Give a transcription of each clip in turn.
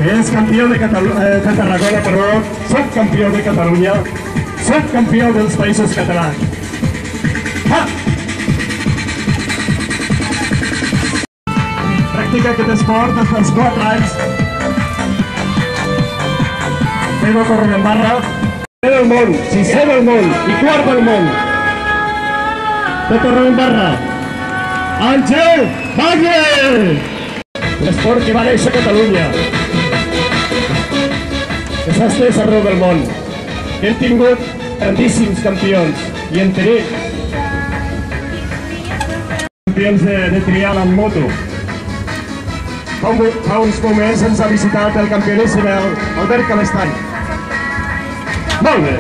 És campió de Tarragona, perdó, subcampió de Catalunya, subcampió dels Països Catalans. Ha! Practica aquest esport des dels 4 anys. Pedro corre en barra. Sisè del món, sisè del món i quart del món. Pedro corre en barra. Àngel Valle! L'esport que va néixer a Catalunya. Que s'ha estès arreu del món. Hem tingut grandíssims campions i en tenim campions de trial en moto. Fa uns moments ens ha visitat el campioníssim Albert Calestany. Molt bé!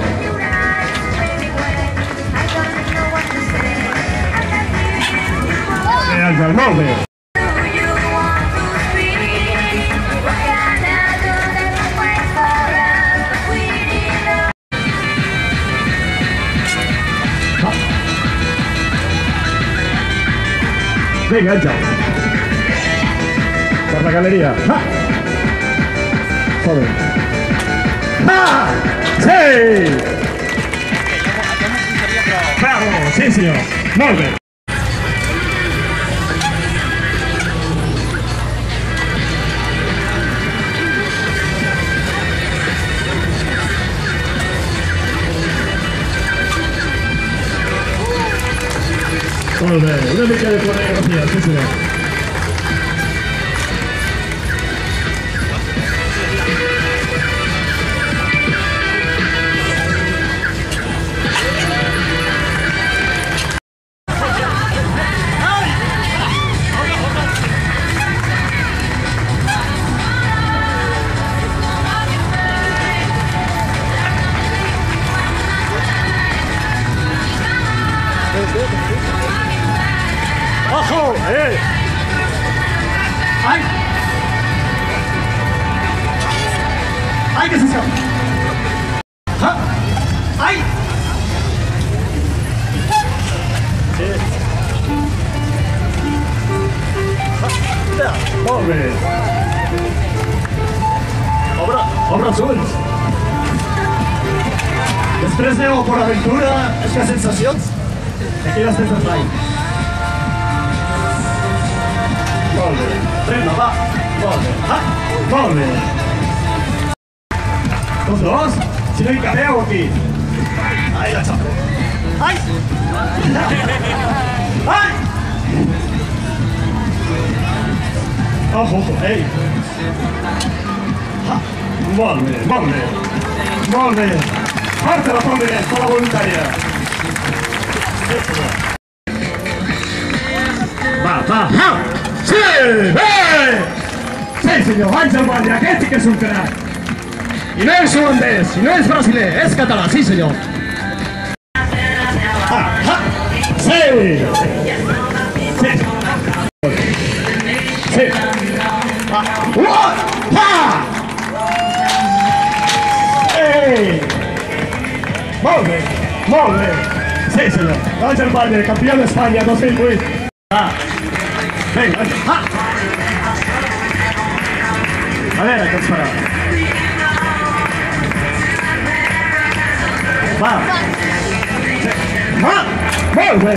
Àngel, molt bé! Vinga, Àngel. Per la galeria. Ha! Molt bé. Ha! Sí! Bravo! Sí, senyor. Molt bé. Molt bé. Una mica de coreografia, sí, senyor. ¡Ojo! ¡Ay! ¡Ay, qué sucio! ¡Ah! ¡Ay! Sí. Molt bé! Obre els ulls! Després aneu a Port Aventura, és que sensacions? Aquí les tens d'espai. Molt bé. Frena, va. Molt bé. Ah, molt bé. Tots dos? Si no hi cabeu aquí. Ai, la xapa. Ai! Ai! Ojo, ei. Ah, molt bé, molt bé. Molt bé. Forta l'aplaudiment per la voluntària. Va, va, va! Sí! Sí, senyor, Àngel Valle, aquest sí que és un crac! I no és holandès, i no és brasiler, és català, sí, senyor! Ah, ah! Sí! Sí! Sí! Ah! Ei! Molt bé, molt bé! Sí, senyor, Àngel Valle, campió d'Espanya 2008! Ah! Vinga, ah! A veure què ens farà. Va! Ah! Molt bé!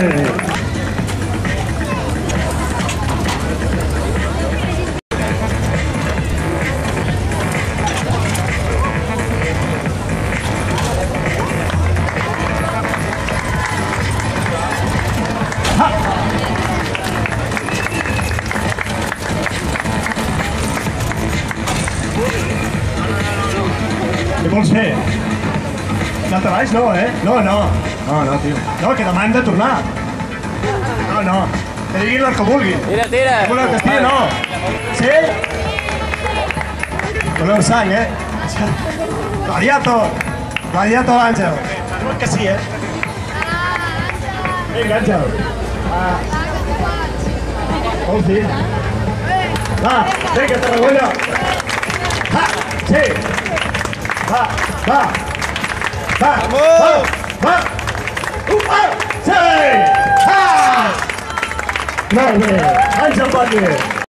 Què vols fer? Salta baix? No, No, no. No, tio. No, que demà hem de tornar. No. Que diguin el que vulguin. Tira. Que voleu que estigui, no. Sí? Voleu sang, Gladiator. Gladiator, Àngel. Diuen que sí, Vinga, Àngel. Vols dir? Va, vinga, Tarragona. Va, sí. Va! Sí! Molt bé! Àngel Valle!